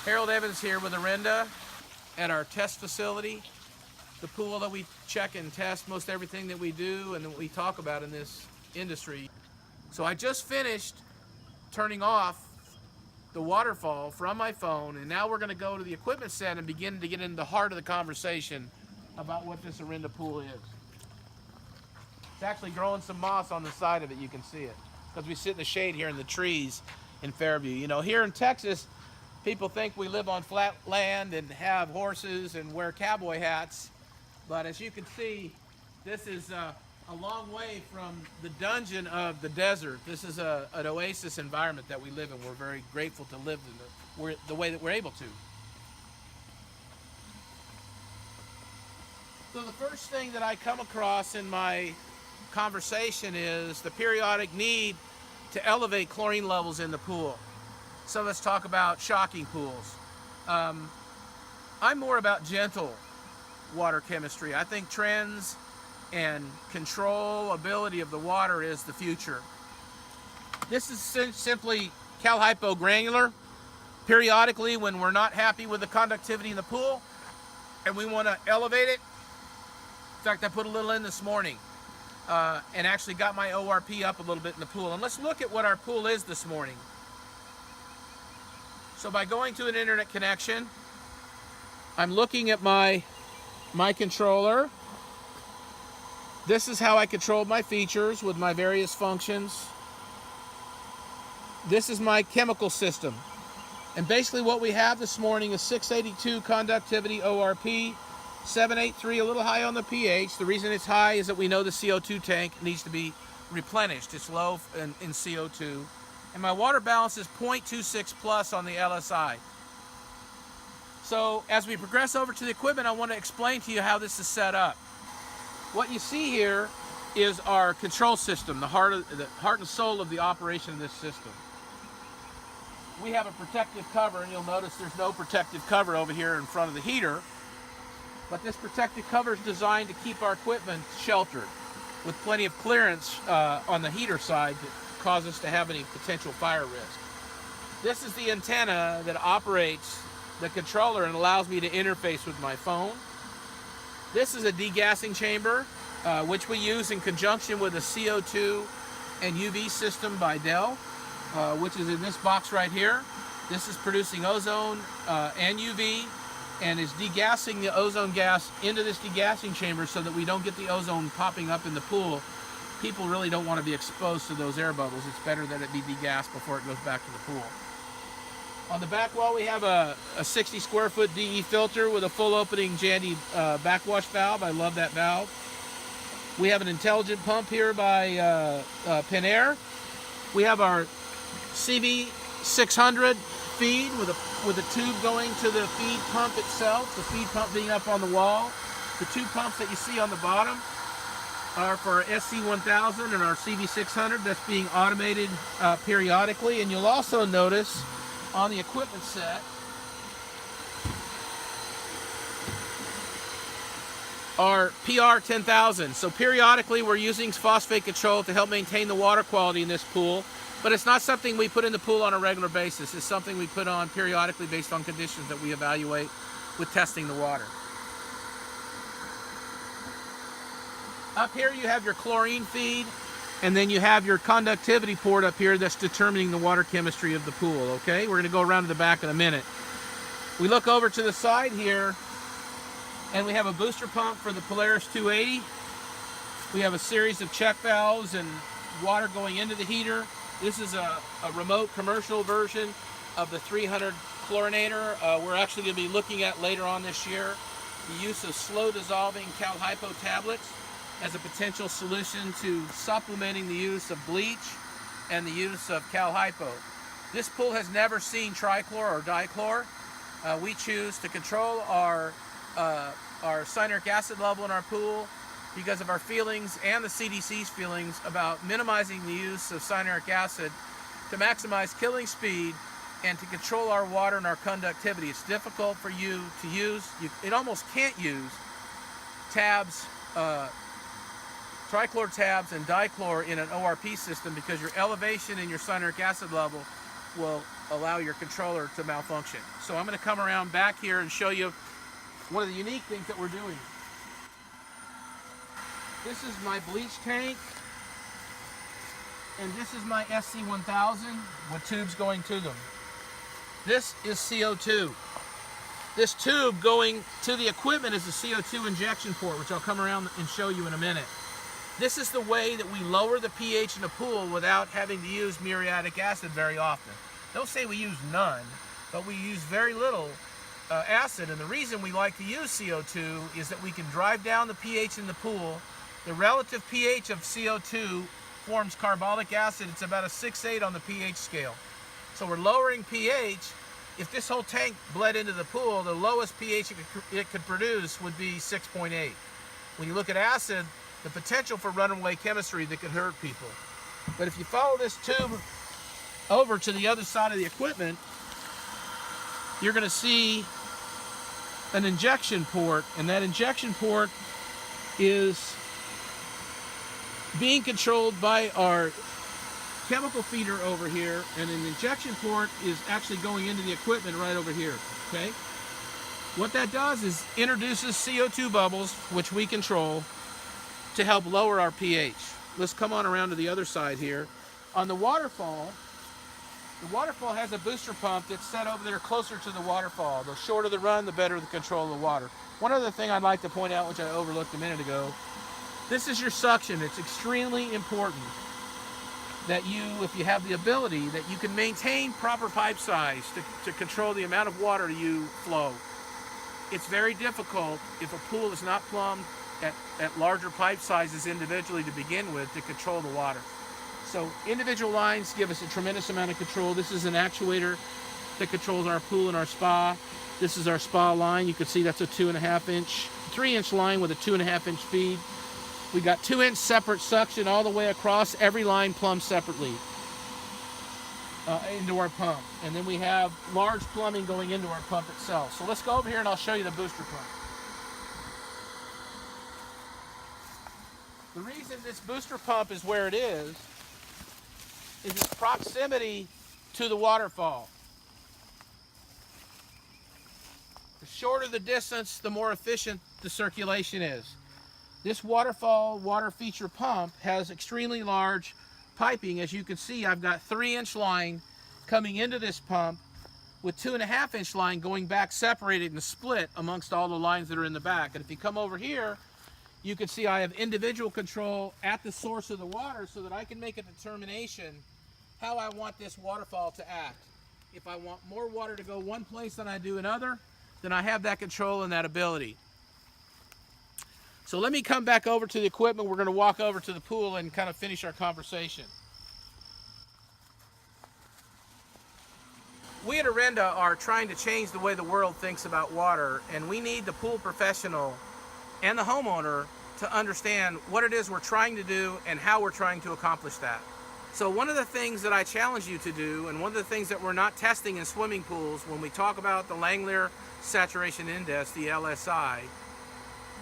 Harold Evans here with Orinda at our test facility, the pool that we check and test most everything that we do and that we talk about in this industry. So I just finished turning off the waterfall from my phone, and now we're going to go to the equipment set and begin to get into the heart of the conversation about what this Orinda pool is. It's actually growing some moss on the side of it, you can see it, because we sit in the shade here in the trees in Fairview. You know, here in Texas, people think we live on flat land and have horses and wear cowboy hats, but as you can see, this is a long way from the dungeon of the desert. This is an oasis environment that we live in. We're very grateful to live in the way that we're able to. So the first thing that I come across in my conversation is the periodic need to elevate chlorine levels in the pool. So let's talk about shocking pools. I'm more about gentle water chemistry. I think trends and controllability of the water is the future. This is simply Cal-Hypo granular. Periodically, when we're not happy with the conductivity in the pool and we want to elevate it, in fact, I put a little in this morning and actually got my ORP up a little bit in the pool. And let's look at what our pool is this morning. So by going to an internet connection, I'm looking at my controller. This is how I control my features with my various functions. This is my chemical system. And basically what we have this morning is 682 conductivity ORP, 783, a little high on the pH. The reason it's high is that we know the CO2 tank needs to be replenished. It's low in CO2. And my water balance is 0.26 plus on the LSI. So as we progress over to the equipment, I want to explain to you how this is set up. What you see here is our control system, the heart and soul of the operation of this system. We have a protective cover, and you'll notice there's no protective cover over here in front of the heater. But this protective cover is designed to keep our equipment sheltered with plenty of clearance on the heater side to cause us to have any potential fire risk. This is the antenna that operates the controller and allows me to interface with my phone. This is a degassing chamber, which we use in conjunction with a CO2 and UV system by Dell, which is in this box right here. This is producing ozone and UV, and is degassing the ozone gas into this degassing chamber so that we don't get the ozone popping up in the pool. People really don't want to be exposed to those air bubbles. It's better that it be degassed before it goes back to the pool. On the back wall, we have a 60 square foot DE filter with a full opening Jandy backwash valve. I love that valve. We have an intelligent pump here by Penair. We have our CV600 feed with a tube going to the feed pump itself, the feed pump being up on the wall. The two pumps that you see on the bottom are for our SC1000 and our CV600 that's being automated periodically. And you'll also notice on the equipment set our PR10000. So periodically we're using phosphate control to help maintain the water quality in this pool, but it's not something we put in the pool on a regular basis. It's something we put on periodically based on conditions that we evaluate with testing the water. Up here you have your chlorine feed, and then you have your conductivity port up here that's determining the water chemistry of the pool, okay? We're going to go around to the back in a minute. We look over to the side here, and we have a booster pump for the Polaris 280. We have a series of check valves and water going into the heater. This is a remote commercial version of the 300 chlorinator. We're actually going to be looking at later on this year the use of slow dissolving Cal-Hypo tablets as a potential solution to supplementing the use of bleach and the use of Cal-Hypo. This pool has never seen trichlor or dichlor. We choose to control our cyanuric acid level in our pool because of our feelings and the CDC's feelings about minimizing the use of cyanuric acid to maximize killing speed and to control our water and our conductivity. It's difficult for you to use. It almost can't use tabs, trichlor tabs and dichlor in an ORP system because your elevation in your cyanuric acid level will allow your controller to malfunction. So I'm going to come around back here and show you one of the unique things that we're doing. This is my bleach tank, and this is my SC1000 with tubes going to them. This is CO2. This tube going to the equipment is a CO2 injection port, which I'll come around and show you in a minute. This is the way that we lower the pH in the pool without having to use muriatic acid very often. Don't say we use none, but we use very little acid, and the reason we like to use CO2 is that we can drive down the pH in the pool. The relative pH of CO2 forms carbolic acid. It's about a 6.8 on the pH scale. So we're lowering pH. If this whole tank bled into the pool, the lowest pH it could produce would be 6.8. When you look at acid, the potential for runaway chemistry that could hurt people. But if you follow this tube over to the other side of the equipment, you're going to see an injection port, and that injection port is being controlled by our chemical feeder over here, and an injection port is actually going into the equipment right over here, okay? What that does is introduces CO2 bubbles, which we control, to help lower our pH. Let's come on around to the other side here. On the waterfall has a booster pump that's set over there closer to the waterfall. The shorter the run, the better the control of the water. One other thing I'd like to point out, which I overlooked a minute ago, this is your suction. It's extremely important that you, if you have the ability, that you can maintain proper pipe size to control the amount of water you flow. It's very difficult if a pool is not plumbed at larger pipe sizes individually to begin with to control the water. So individual lines give us a tremendous amount of control. This is an actuator that controls our pool and our spa. This is our spa line. You can see that's a 3-inch line with a 2.5-inch feed. We got 2-inch separate suction all the way across, every line plumbed separately into our pump. And then we have large plumbing going into our pump itself. So let's go over here and I'll show you the booster pump. The reason this booster pump is where it is its proximity to the waterfall. The shorter the distance, the more efficient the circulation is. This waterfall water feature pump has extremely large piping. As you can see, I've got 3-inch line coming into this pump with 2.5-inch line going back separated and split amongst all the lines that are in the back. And if you come over here, you can see I have individual control at the source of the water so that I can make a determination how I want this waterfall to act. If I want more water to go one place than I do another, then I have that control and that ability. So let me come back over to the equipment. We're going to walk over to the pool and kind of finish our conversation. We at Orenda are trying to change the way the world thinks about water, and we need the pool professional and the homeowner to understand what it is we're trying to do and how we're trying to accomplish that. So one of the things that I challenge you to do, and one of the things that we're not testing in swimming pools when we talk about the Langmuir Saturation Index, the LSI,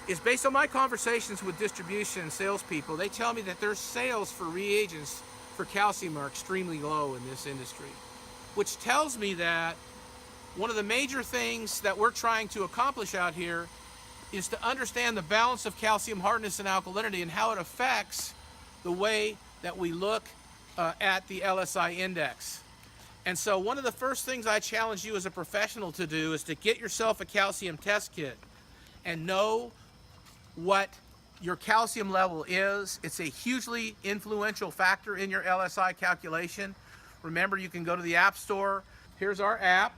is based on my conversations with distribution and salespeople. They tell me that their sales for reagents for calcium are extremely low in this industry, which tells me that one of the major things that we're trying to accomplish out here is to understand the balance of calcium hardness and alkalinity and how it affects the way that we look at the LSI index. And so one of the first things I challenge you as a professional to do is to get yourself a calcium test kit and know what your calcium level is. It's a hugely influential factor in your LSI calculation. Remember, you can go to the App Store. Here's our app,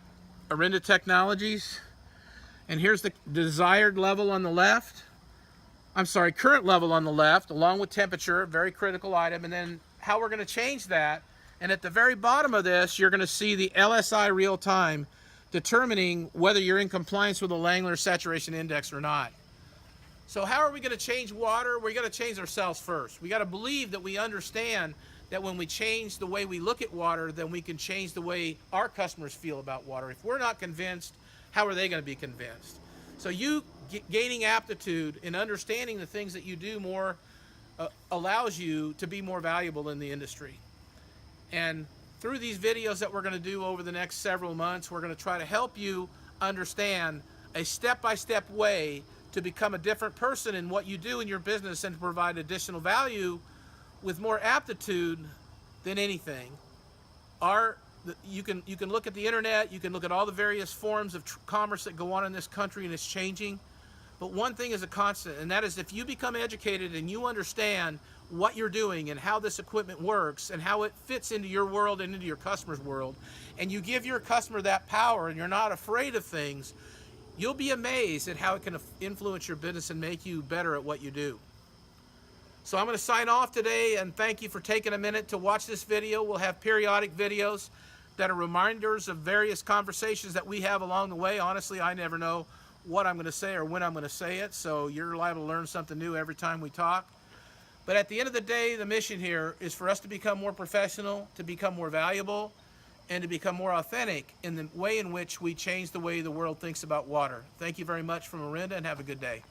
Orenda Technologies. And here's the desired level on the left. I'm sorry, current level on the left, along with temperature, very critical item, and then how we're going to change that. And at the very bottom of this, you're going to see the LSI real time determining whether you're in compliance with the Langmuir Saturation Index or not. So how are we going to change water? We're going to change ourselves first. We got to believe that we understand that when we change the way we look at water, then we can change the way our customers feel about water. If we're not convinced, how are they going to be convinced? So you gaining aptitude and understanding the things that you do more allows you to be more valuable in the industry. And through these videos that we're going to do over the next several months, we're going to try to help you understand a step-by-step way to become a different person in what you do in your business and to provide additional value with more aptitude than anything. You can look at the internet, you can look at all the various forms of commerce that go on in this country, and it's changing. But one thing is a constant, and that is if you become educated and you understand what you're doing and how this equipment works and how it fits into your world and into your customer's world, and you give your customer that power and you're not afraid of things, you'll be amazed at how it can influence your business and make you better at what you do. So I'm going to sign off today, and thank you for taking a minute to watch this video. We'll have periodic videos that are reminders of various conversations that we have along the way. Honestly, I never know what I'm going to say or when I'm going to say it, so you're liable to learn something new every time we talk. But at the end of the day, the mission here is for us to become more professional, to become more valuable, and to become more authentic in the way in which we change the way the world thinks about water. Thank you very much from Orinda, and have a good day.